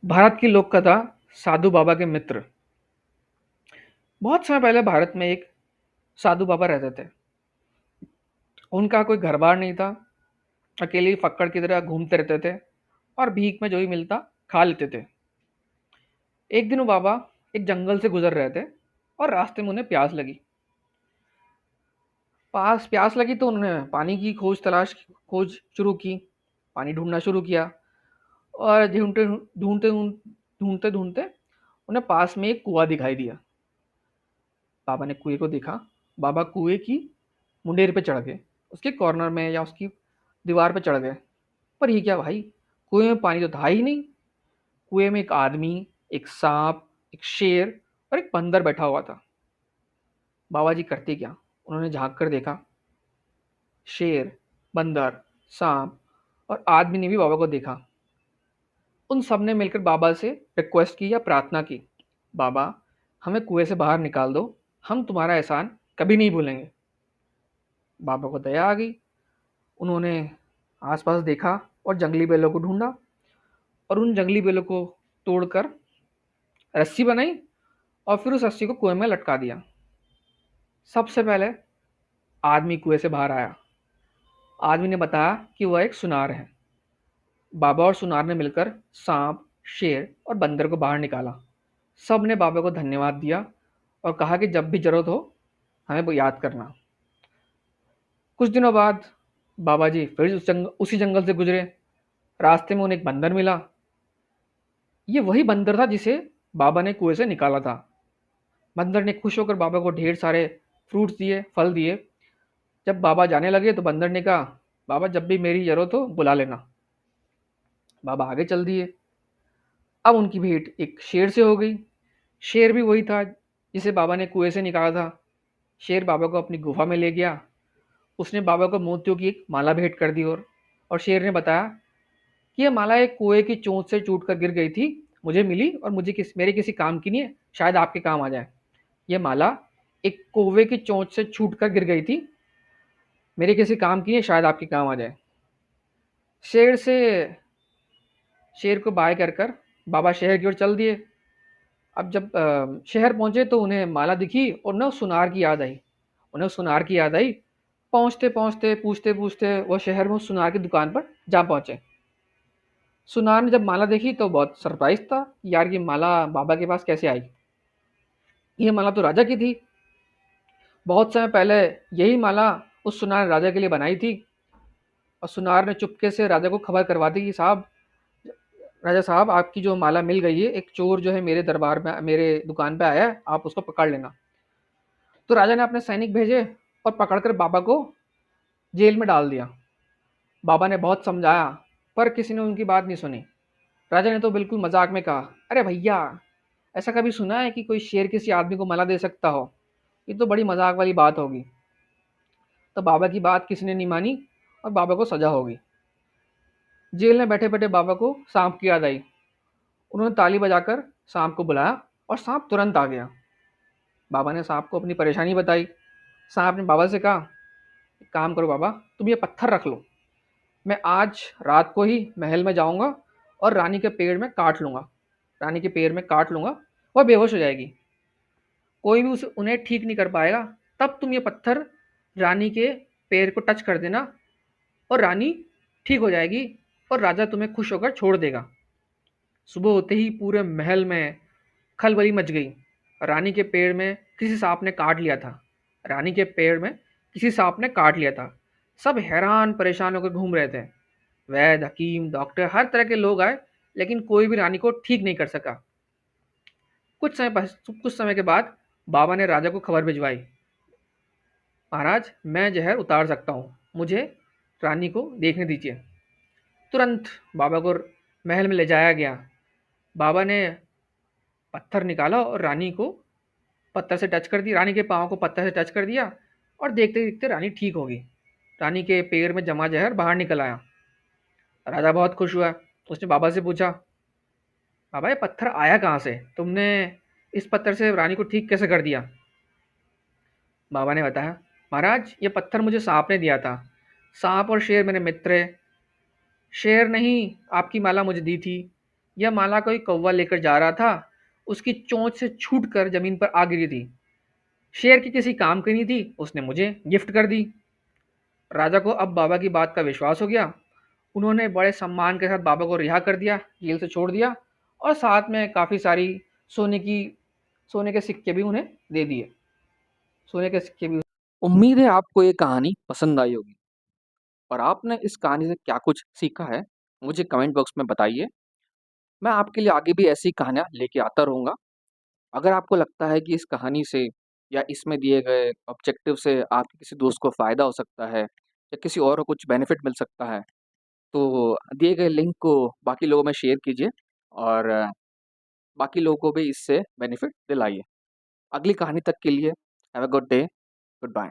भारत की लोक कथा साधु बाबा के मित्र। बहुत समय पहले भारत में एक साधु बाबा रहते थे। उनका कोई घर बार नहीं था। अकेले ही फक्कड़ की तरह घूमते रहते थे और भीख में जो भी मिलता खा लेते थे। एक दिन वो बाबा एक जंगल से गुजर रहे थे और रास्ते में उन्हें प्यास लगी। पास प्यास लगी तो उन्होंने पानी की खोज शुरू की। पानी ढूंढना शुरू किया और ढूंढते ढूंढते ढूंढते ढूंढते उन्हें पास में एक कुआं दिखाई दिया। बाबा ने कुएं को देखा। बाबा कुएं की मुंडेर पे चढ़ गए। उसके कॉर्नर में या उसकी दीवार पे चढ़ गए। पर ये क्या भाई, कुएं में पानी तो था ही नहीं। कुएं में एक आदमी, एक सांप, एक शेर और एक बंदर बैठा हुआ था। बाबा जी करते क्या, उन्होंने झांक कर देखा। शेर, बंदर, सांप और आदमी ने भी बाबा को देखा। उन सब ने मिलकर बाबा से रिक्वेस्ट की या प्रार्थना की, बाबा हमें कुएं से बाहर निकाल दो, हम तुम्हारा एहसान कभी नहीं भूलेंगे। बाबा को दया आ गई। उन्होंने आसपास देखा और जंगली बेलों को ढूंढा और उन जंगली बेलों को तोड़कर रस्सी बनाई और फिर उस रस्सी को कुएं में लटका दिया। सबसे पहले आदमी कुएं से बाहर आया। आदमी ने बताया कि वह एक सुनार है। बाबा और सुनार ने मिलकर सांप, शेर और बंदर को बाहर निकाला। सब ने बाबा को धन्यवाद दिया और कहा कि जब भी जरूरत हो हमें वो याद करना। कुछ दिनों बाद बाबा जी फिर उसी जंगल से गुजरे। रास्ते में उन्हें एक बंदर मिला। ये वही बंदर था जिसे बाबा ने कुएं से निकाला था। बंदर ने खुश होकर बाबा को ढेर सारे फ्रूट्स दिए, फल दिए। जब बाबा जाने लगे तो बंदर ने कहा, बाबा जब भी मेरी जरूरत हो बुला लेना। बाबा आगे चल दिए। अब उनकी भेंट एक शेर से हो गई। शेर भी वही था जिसे बाबा ने कुएं से निकाला था। शेर बाबा को अपनी गुफा में ले गया। उसने बाबा को मोतियों की एक माला भेंट कर दी। और शेर ने बताया कि यह माला एक कुएं की चोंच से टूट कर गिर गई थी, मुझे मिली और मेरे किसी काम की नहीं है, शायद आपके काम आ जाए। यह माला एक कौवे की चोंच से छूट कर गिर गई थी, मेरे किसी काम की नहीं है, शायद आपके काम आ जाए। शेर से शेर को बाय कर बाबा शहर की ओर चल दिए। अब जब शहर पहुंचे तो उन्हें माला दिखी और न सुनार की याद आई। उन्हें उस सुनार की याद आई। पहुंचते पहुंचते पूछते पूछते वह शहर में उस सुनार की दुकान पर जा पहुंचे। सुनार ने जब माला देखी तो बहुत सरप्राइज था कि यार ये माला बाबा के पास कैसे आई। ये माला तो राजा की थी। बहुत समय पहले यही माला उस सुनार ने राजा के लिए बनाई थी। और सुनार ने चुपके से राजा को खबर करवा दी कि साहब, राजा साहब आपकी जो माला मिल गई है, एक चोर जो है मेरे दरबार में, मेरे दुकान पे आया है, आप उसको पकड़ लेना। तो राजा ने अपने सैनिक भेजे और पकड़कर बाबा को जेल में डाल दिया। बाबा ने बहुत समझाया पर किसी ने उनकी बात नहीं सुनी। राजा ने तो बिल्कुल मजाक में कहा, अरे भैया, ऐसा कभी सुना है कि कोई शेर किसी आदमी को माला दे सकता हो? ये तो बड़ी मजाक वाली बात होगी। तो बाबा की बात किसी ने नहीं मानी और बाबा को सजा होगी। जेल में बैठे बैठे बाबा को सांप की याद आई। उन्होंने ताली बजाकर सांप को बुलाया और सांप तुरंत आ गया। बाबा ने सांप को अपनी परेशानी बताई। सांप ने बाबा से कहा, एक काम करो बाबा, तुम ये पत्थर रख लो, मैं आज रात को ही महल में जाऊंगा और रानी के पेड़ में काट लूंगा। रानी के पैर में काट लूंगा, वह बेहोश हो जाएगी। कोई भी उसे उन्हें ठीक नहीं कर पाएगा। तब तुम ये पत्थर रानी के पैर को टच कर देना और रानी ठीक हो जाएगी और राजा तुम्हें खुश होकर छोड़ देगा। सुबह होते ही पूरे महल में खलबली मच गई। रानी के पेड़ में किसी सांप ने काट लिया था। रानी के पेड़ में किसी सांप ने काट लिया था। सब हैरान परेशान होकर घूम रहे थे। वैद्य, हकीम, डॉक्टर, हर तरह के लोग आए, लेकिन कोई भी रानी को ठीक नहीं कर सका। कुछ समय के बाद बाबा ने राजा को खबर भिजवाई, महाराज मैं जहर उतार सकता हूँ, मुझे रानी को देखने दीजिए। तुरंत बाबा को महल में ले जाया गया। बाबा ने पत्थर निकाला और रानी को पत्थर से टच कर दिया, रानी के पाँव को पत्थर से टच कर दिया और देखते देखते रानी ठीक हो गई। रानी के पैर में जमा जहर बाहर निकल आया। राजा बहुत खुश हुआ। उसने बाबा से पूछा, बाबा ये पत्थर आया कहाँ से, तुमने इस पत्थर से रानी को ठीक कैसे कर दिया? बाबा ने बताया, महाराज ये पत्थर मुझे सांप ने दिया था। सांप और शेर मेरे मित्र है। शेर ने ही आपकी माला मुझे दी थी। यह माला कोई कौवा लेकर जा रहा था, उसकी चोंच से छूटकर जमीन पर आ गिरी थी। शेर की किसी काम की नहीं थी, उसने मुझे गिफ्ट कर दी। राजा को अब बाबा की बात का विश्वास हो गया। उन्होंने बड़े सम्मान के साथ बाबा को रिहा कर दिया, जेल से छोड़ दिया, और साथ में काफ़ी सारी सोने की सोने के सिक्के भी उन्हें दे दिए। सोने के सिक्के भी। उम्मीद है आपको ये कहानी पसंद आई होगी, और आपने इस कहानी से क्या कुछ सीखा है मुझे कमेंट बॉक्स में बताइए। मैं आपके लिए आगे भी ऐसी कहानियाँ लेके आता रहूँगा। अगर आपको लगता है कि इस कहानी से या इसमें दिए गए ऑब्जेक्टिव से आपके किसी दोस्त को फ़ायदा हो सकता है या किसी और को कुछ बेनिफिट मिल सकता है, तो दिए गए लिंक को बाकी लोगों में शेयर कीजिए, और बाकी लोगों को भी इससे बेनिफिट दिलाइए। अगली कहानी तक के लिए have a good day, good bye.